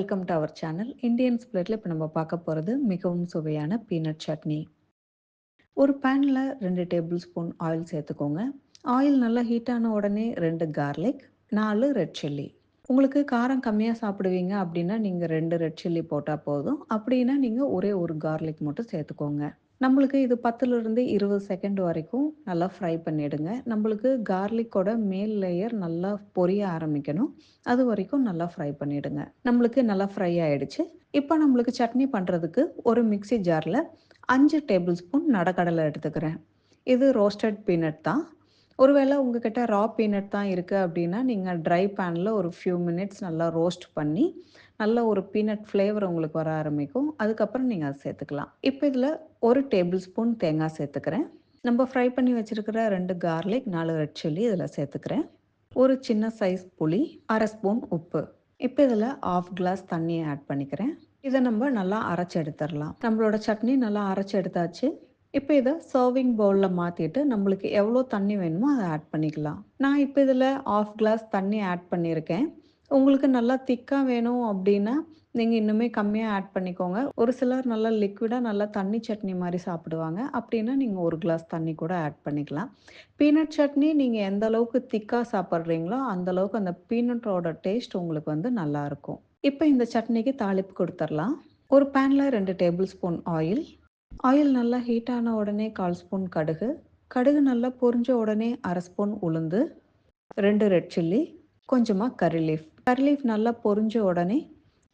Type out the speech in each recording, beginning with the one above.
Welcome to our channel. Indian ஸ்பிளிட்ல இப்போ நம்ம பார்க்க போகிறது மிகவும் சுவையான பீனட் சட்னி. ஒரு பேனில் 2 டேபிள் ஸ்பூன் ஆயில் சேர்த்துக்கோங்க. ஆயில் நல்லா ஹீட் ஆன உடனே 2 கார்லிக், 4 ரெட் சில்லி. உங்களுக்கு காரம் கம்மியாக சாப்பிடுவீங்க அப்படின்னா நீங்கள் 2 ரெட் சில்லி போட்டால் போதும். அப்படின்னா நீங்கள் ஒரே ஒரு கார்லிக் மட்டும் சேர்த்துக்கோங்க. நம்மளுக்கு இது 10லிருந்து 20 செகண்ட் வரைக்கும் நல்லா ஃப்ரை பண்ணிடுங்க. நம்மளுக்கு கார்லிக்கோட மேல் லேயர் நல்லா பொரிய ஆரம்பிக்கணும். அது வரைக்கும் நல்லா ஃப்ரை பண்ணிடுங்க. நம்மளுக்கு நல்லா ஃப்ரை ஆயிடுச்சு. இப்போ நம்மளுக்கு சட்னி பண்ணுறதுக்கு ஒரு மிக்ஸி ஜாரில் 5 டேபிள் ஸ்பூன் நடக்கடலை எடுத்துக்கிறேன். இது ரோஸ்டட் பீனட் தான். ஒருவேளை உங்ககிட்ட ரா பீனட் தான் இருக்குது அப்படின்னா, நீங்கள் ட்ரை பேனில் ஒரு ஃபியூ மினிட்ஸ் நல்லா ரோஸ்ட் பண்ணி, நல்ல ஒரு பீனட் ஃப்ளேவர் உங்களுக்கு வர ஆரம்பிக்கும். அதுக்கப்புறம் நீங்கள் அதை சேர்த்துக்கலாம். இப்போ இதில் 1 டேபிள் ஸ்பூன் தேங்காய் சேர்த்துக்கிறேன். நம்ம ஃப்ரை பண்ணி வச்சுருக்கிற 2 கார்லிக், 4 ரெட் சில்லி இதில் சேர்த்துக்கிறேன். ஒரு சின்ன சைஸ் புளி, 1/2 ஸ்பூன் உப்பு. இப்போ இதில் 1/2 கிளாஸ் தண்ணியை ஆட் பண்ணிக்கிறேன். இதை நம்ம நல்லா அரைச்சி எடுத்துடலாம். நம்மளோட சட்னி நல்லா அரைச்சி எடுத்தாச்சு. இப்போ இதை சர்விங் பவுலில் மாற்றிட்டு நம்மளுக்கு எவ்வளோ தண்ணி வேணுமோ அதை ஆட் பண்ணிக்கலாம். நான் இப்போ இதில் 1/2 கிளாஸ் தண்ணி ஆட் பண்ணியிருக்கேன். உங்களுக்கு நல்லா திக்காக வேணும் அப்படின்னா நீங்கள் இன்னுமே கம்மியாக ஆட் பண்ணிக்கோங்க. ஒரு சிலர் நல்லா லிக்விடாக நல்லா தண்ணி சட்னி மாதிரி சாப்பிடுவாங்க. அப்படின்னா நீங்கள் 1 கிளாஸ் தண்ணி கூட ஆட் பண்ணிக்கலாம். பீனட் சட்னி நீங்கள் எந்த அளவுக்கு திக்காக சாப்பிட்றீங்களோ அந்த அளவுக்கு அந்த பீனட்டோட டேஸ்ட் உங்களுக்கு வந்து நல்லாயிருக்கும். இப்போ இந்த சட்னிக்கு தாளிப்பு கொடுத்துடலாம். ஒரு பேனில் 2 டேபிள் ஸ்பூன் ஆயில். ஆயில் நல்லா ஹீட் ஆன உடனே 1/4 ஸ்பூன் கடுகு. கடுகு நல்லா பொரிஞ்ச உடனே 1/2 ஸ்பூன் உளுந்து, 2 ரெட் சில்லி, கொஞ்சமாக கறி லீஃப். கறி லீஃப் நல்லா பொரிஞ்ச உடனே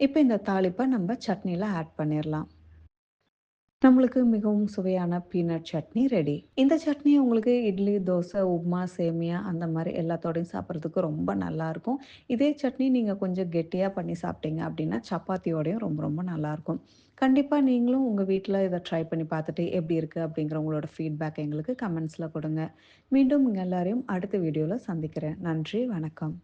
இப்போ இந்த தாளிப்பை நம்ம சட்னியில் ஆட் பண்ணிடலாம். நம்மளுக்கு மிகவும் சுவையான பீனட் சட்னி ரெடி. இந்த சட்னி உங்களுக்கு இட்லி, தோசை, உப்புமா, சேமியா அந்த மாதிரி எல்லாத்தோடையும் சாப்பிட்றதுக்கு ரொம்ப நல்லாயிருக்கும். இதே சட்னி நீங்கள் கொஞ்சம் கெட்டியாக பண்ணி சாப்பிட்டீங்க அப்படின்னா சப்பாத்தியோடையும் ரொம்ப ரொம்ப நல்லாயிருக்கும். கண்டிப்பாக நீங்களும் உங்கள் வீட்டில் இதை ட்ரை பண்ணி பார்த்துட்டு எப்படி இருக்குது அப்படிங்கிற உங்களோட ஃபீட்பேக் எங்களுக்கு கமெண்ட்ஸில் கொடுங்க. மீண்டும் உங்கள் எல்லாரையும் அடுத்த வீடியோவில் சந்திக்கிறேன். நன்றி, வணக்கம்.